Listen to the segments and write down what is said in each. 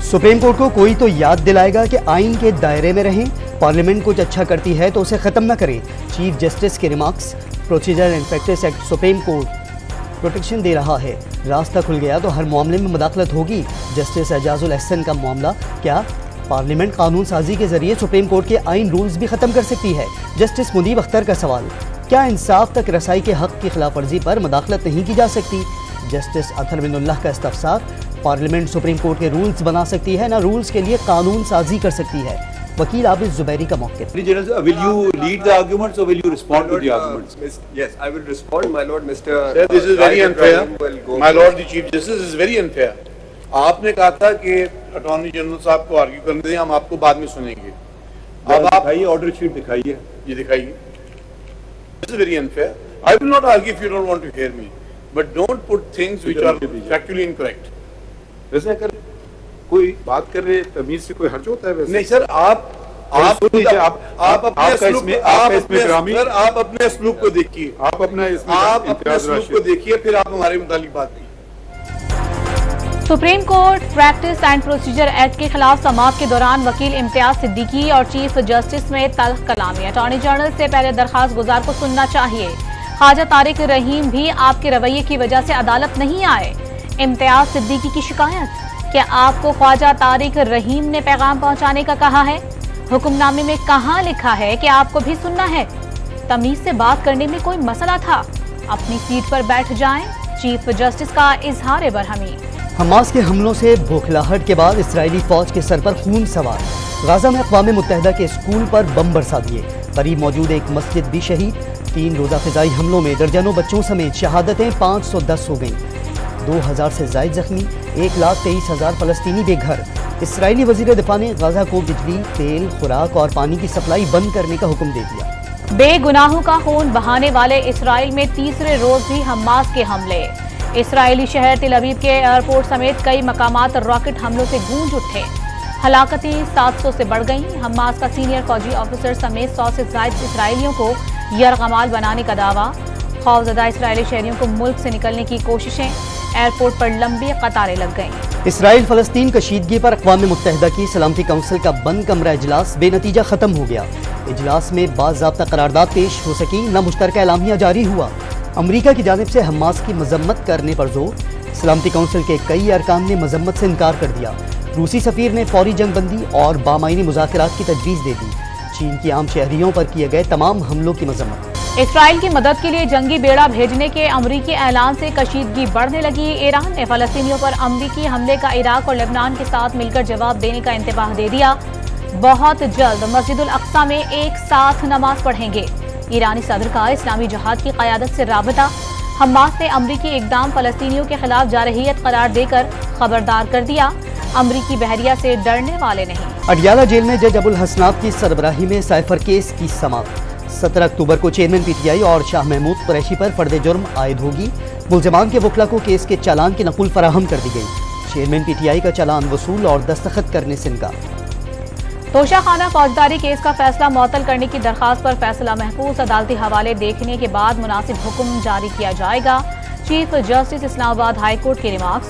Supreme court को कोई तो याद दिलाएगा कि आइन के दायरे में रहें, पार्लियामेंट कुछ अच्छा करती है तो उसे ख़त्म न करें। चीफ जस्टिस के remarks. Procedure and practice act supreme court protection दे रहा है, रास्ता खुल गया तो हर मामले में मुदाखलत होगी। जस्टिस एजाजुल अहसन का मामला, क्या पार्लियामेंट कानून साजी के जरिए सुप्रीम कोर्ट के आइन रूल्स भी ख़त्म कर सकती है? जस्टिस मुनीब अख्तर का सवाल, क्या इंसाफ तक रसाई के हक़ की खिलाफ वर्जी पर मुदाखलत नहीं की जा सकती? जस्टिस अतहर बिनुल्लाह का इस्तफसार, पार्लियामेंट सुप्रीम कोर्ट के रूल्स बना सकती है ना रूल्स के लिए कानून साजी कर सकती है। वकील आबिद जुबैरी का मौक़िफ़। Will you lead the arguments or will you respond to the arguments? Yes, I will respond, my lord. Mr. Sir, this is very unfair. My lord, the Chief Justice, this is very unfair. आपने कहा था कि attorney general साहब को argue करने दें, हम आपको बाद में सुनेंगे। अब आप दिखाइए, ऑर्डर शीट दिखाइए। ये दिखाइए। This is very unfair. I will not argue if you don't want to hear me, but don't put things which are factually incorrect. वैसे अगर कोई बात कर रहे तमीज से कोई हर्ज होता है? वैसे नहीं सर, आप अपने असलूब को देखिए, आप अपने असलूब को देखिए, फिर आप हमारे मुतालिक बात कीजिए। Supreme court practice and procedure act के खिलाफ समाअत के दौरान वकील इम्तियाज सिद्दीकी और चीफ जस्टिस में तल्ख कलामी। अटॉर्नी जनरल से पहले दरखास्त गुजार को सुनना चाहिए। ख्वाजा तारिक रहीम भी आपके रवैये की वजह से अदालत नहीं आए। इम्तियाज सिद्दीकी की शिकायत, क्या आपको ख्वाजा तारिक रहीम ने पैगाम पहुंचाने का कहा है? हुक्मनामे में कहां लिखा है कि आपको भी सुनना है? तमीज से बात करने में कोई मसला था? अपनी सीट पर बैठ जाएं। चीफ जस्टिस का इजहार बरहमी। हमास के हमलों से बौखलाहट के बाद इसराइली फौज के सर पर खून सवार। गाजा में अक़वाम मुत्तहिदा के स्कूल पर बम बरसा दिए। करीब मौजूद एक मस्जिद भी शहीद। 3 रोज़ा फ़िज़ाई हमलों में दर्जनों बच्चों समेत शहादतें 510 हो गईं। 2000 से ज़ायद जख्मी, 1,23,000 फ़लस्तीनी बेघर। इसराइली वज़ीर दिफ़ा ने गाज़ा को बिजली, तेल, खुराक और पानी की सप्लाई बंद करने का हुक्म दे दिया। बेगुनाहों का खून बहाने वाले इसराइल में तीसरे रोज भी हमास के हमले। इसराइली शहर तेल अवीव के एयरपोर्ट समेत कई मकामात रॉकेट हमलों से गूंज उठे। हलाकतें 700 से बढ़ गईं। हमास का सीनियर फौजी ऑफिसर समेत 100 से ज़ायद इसराइलियों को यरगमाल बनाने का दावा। खौफजदा इसराइली शहरियों को मुल्क से निकलने की कोशिशें। एयरपोर्ट पर लंबी कतारें लग गईं। इसराइल फ़लस्तीन कशीदगी पर अक़वाम मुत्तहिदा की सलामती काउंसिल का बंद कमरा इजलास बेनतीजा ख़त्म हो गया। इजलास में बाज़ाब्ता करारदाद पेश हो सकी, न मुश्तरका एलामिया जारी हुआ। अमरीका की जानिब से हमास की मजम्मत करने पर जोर। सलामती काउंसिल के कई अरकान ने मजम्मत से इनकार कर दिया। रूसी सफ़ीर ने फौरी जंगबंदी और बामायनी मुज़ाकरात की तजवीज़ दे दी। चीन की आम शहरियों पर किए गए तमाम हमलों की मजम्मत। इसराइल की मदद के लिए जंगी बेड़ा भेजने के अमरीकी ऐलान से कशीदगी बढ़ने लगी। ईरान ने फ़लस्तीनियों पर अमरीकी हमले का इराक और लेबनान के साथ मिलकर जवाब देने का इंतबाह दे दिया। बहुत जल्द मस्जिदुल अक्सा में एक साथ नमाज पढ़ेंगे। ईरानी सदर का इस्लामी जहाद की क़यादत से राबता। हमास ने अमरीकी इक़दाम फ़लस्तीनियों के खिलाफ जारहियत करार देकर खबरदार कर दिया। अमरीकी बहरिया से डरने वाले नहीं। अडियाला जेल में जज अबुल हसनात की सरबराही में साइफर केस की समाप्त। 17 अक्टूबर को चेयरमैन पीटीआई और शाह महमूद कुरैशी पर फर्द जुर्म आयद होगी। मुलजमान के वकला को केस के चालान की नकुल फराहम कर दी गई। चेयरमैन पीटीआई का चालान वसूल और दस्तखत करने से इनकार। तोशाखाना फौजदारी केस का फैसला मुअत्तल करने की दरखास्त पर फैसला महफूज अदालती हवाले देखने के बाद मुनासिब हुक्म जारी किया जाएगा। Chief justice Islamabad high court के रिमार्क्स।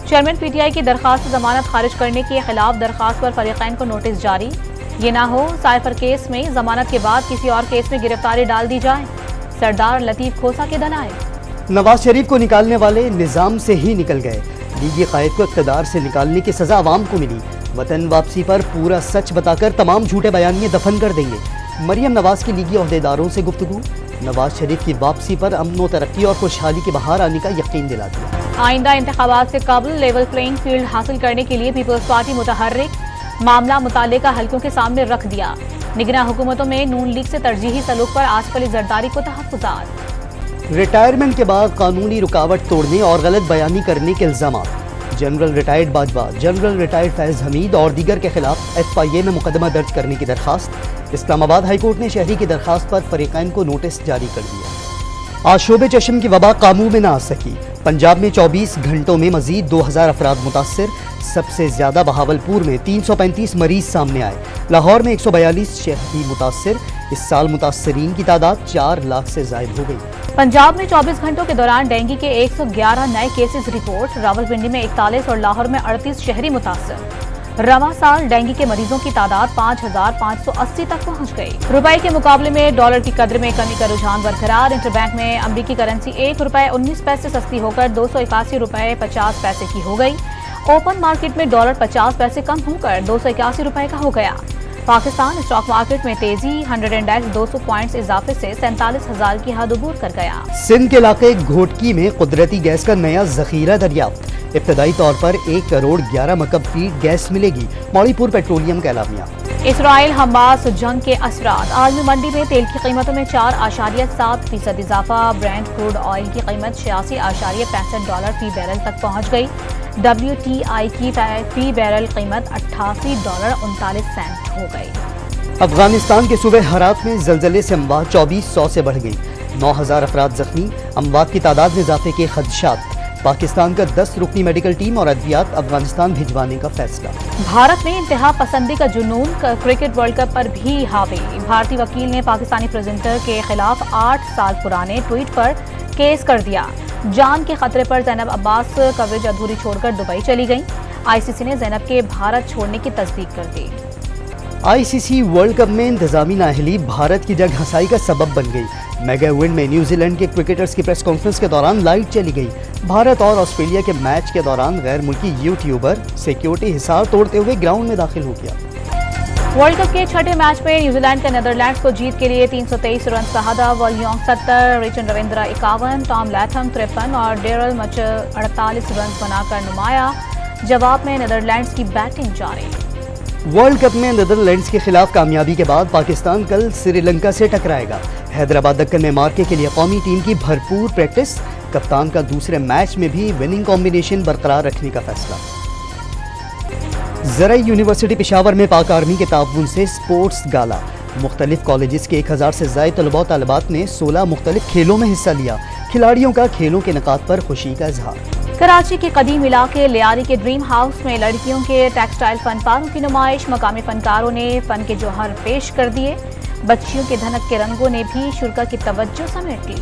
चेयरमैन पीटीआई की दरखास्त जमानत खारिज करने के खिलाफ दरखास्त पर फरीकैन को नोटिस जारी। ये ना हो साइफर केस में जमानत के बाद किसी और केस में गिरफ्तारी डाल दी जाए। सरदार लतीफ खोसा के दलाइल। नवाज शरीफ को निकालने वाले निजाम से ही निकल गए। लीगी कायद को इक़्तिदार से निकालने की सजा आवाम को मिली। वतन वापसी पर पूरा सच बताकर तमाम झूठे बयानिए दफन कर देंगे। मरियम नवाज की लीगी ओहदेदारों से गुफ्तगू। नवाज शरीफ की वापसी पर अमन व तरक्की और खुशहाली की बहार आने का यकीन दिला दिया। आइंदा इंतखाबात से कबल लेवल प्लेइंग फील्ड हासिल करने के लिए पीपल्स पार्टी मुतहर्रिक। मामला मुताल्लिका हल्कों के सामने रख दिया। निगरां हुकूमतों में नून लीग से तरजीही सलूक पर आसिफ अली जरदारी को तहफ़्फ़ुज़ात। रिटायरमेंट के बाद कानूनी रुकावट तोड़ने और गलत बयानी करने के इल्ज़ाम। General retired Bajwa, general retired Faiz Hamid और दीगर के खिलाफ FIA में मुकदमा दर्ज करने की दरखास्त। इस्लामाबाद हाई कोर्ट ने शहरी की दरखास्त पर फरीकैन को नोटिस जारी कर दिया। आशोब चश्म की वबा काबू में न आ सकी। पंजाब में 24 घंटों में मजीद 2000 अफराद मुतासर। सबसे ज्यादा बहावलपुर में 335 मरीज सामने आए। लाहौर में 142 शहरी मुतासर। इस साल मुतासरीन की तादाद 4 लाख से जायद हो गई। पंजाब में 24 घंटों के दौरान डेंगू के 111 नए केसेस रिपोर्ट। रावलपिंडी में 41 और लाहौर में 38 शहरी मुतासर। रवां साल डेंगू के मरीजों की तादाद 5,580 तक पहुंच गई। रुपए के मुकाबले में डॉलर की कद्र में कमी का रुझान बरकरार। इंटरबैंक में अमरीकी करेंसी ₹1.19 सस्ती होकर 281 रुपए 50 पैसे की हो गई। ओपन मार्केट में डॉलर 50 पैसे कम होकर 281 रुपए का हो गया। पाकिस्तान स्टॉक मार्केट में तेजी, 100 इंडेक्स 200 पॉइंट्स इजाफे से 47,000 की हद अबूर कर गया। सिंध के इलाके घोटकी में कुदरती गैस का नया जखीरा दरियाफ्त। इब्तदाई तौर पर 1 करोड़ 11 मकब फीट गैस मिलेगी। मौलीपुर पेट्रोलियम का एलामिया। इसराइल हमास जंग के असरात। आलमी मंडी में तेल की कीमतों में 4.7% इजाफा। ब्रेंट क्रूड ऑयल की कीमत $86.65 फी बैरल तक पहुंच गई। WTI की फी बैरल कीमत $88.39 हो गई। अफगानिस्तान के सूबे हरात में जलजले से अमवात 2400 से बढ़ गई। 9,000 अफराद जख्मी। अमवात की तादाद में इजाफे के खदशात। पाकिस्तान का 10 रुकनी मेडिकल टीम और अद्वियात अफगानिस्तान भिजवाने का फैसला। भारत में इंतहा पसंदी का जुनून क्रिकेट वर्ल्ड कप पर भी हावी। भारतीय वकील ने पाकिस्तानी प्रेजेंटर के खिलाफ 8 साल पुराने ट्वीट पर केस कर दिया। जान के खतरे पर जैनब अब्बास कवरेज अधूरी छोड़कर दुबई चली गईं। ICC ने जैनब के भारत छोड़ने की तस्दीक कर दी। ICC वर्ल्ड कप में इंतजामी नाअहली भारत की जग हंसाई का सबब बन गई। मेगा इवेंट में न्यूजीलैंड के क्रिकेटर्स की प्रेस कॉन्फ्रेंस के दौरान लाइट चली गई। भारत और ऑस्ट्रेलिया के मैच के दौरान गैर मुल्की यूट्यूबर सिक्योरिटी हिसार तोड़ते हुए ग्राउंड में दाखिल हो गया। वर्ल्ड कप के छठे मैच में न्यूजीलैंड का नीदरलैंड्स को जीत के लिए 323 रन का हदफ। वॉल्योंग 70, रिचन रविंद्रा 51, टॉम लैथम 53 और डेरल मचर 48 रन बनाकर नुमाया। जवाब में नीदरलैंड्स की बैटिंग जारी। वर्ल्ड कप में नीदरलैंड्स के खिलाफ कामयाबी के बाद पाकिस्तान कल श्रीलंका से टकराएगा। हैदराबाद दक्कन में मार्के के लिए कौमी टीम की भरपूर प्रैक्टिस। कप्तान का दूसरे मैच में भी विनिंग कॉम्बिनेशन बरकरार रखने का फैसला। ज़राई यूनिवर्सिटी पेशावर में पाक आर्मी के ताउन से स्पोर्ट्स गाला। मुख्तलिफ कॉलेजेस के 1000 से ज़ायद तलबा और तालिबात ने 16 मुख्तलिफ खेलों में हिस्सा लिया। खिलाड़ियों का खेलों के निकात पर खुशी का इजहार। कराची के कदीम इलाके लियारी के ड्रीम हाउस में लड़कियों के टेक्सटाइल फनपारों की नुमाइश। मकामी फनकारों ने फन के जौहर पेश कर दिए। बच्चियों के धनक के रंगों ने भी शुरा की तवज्जो समेट ली।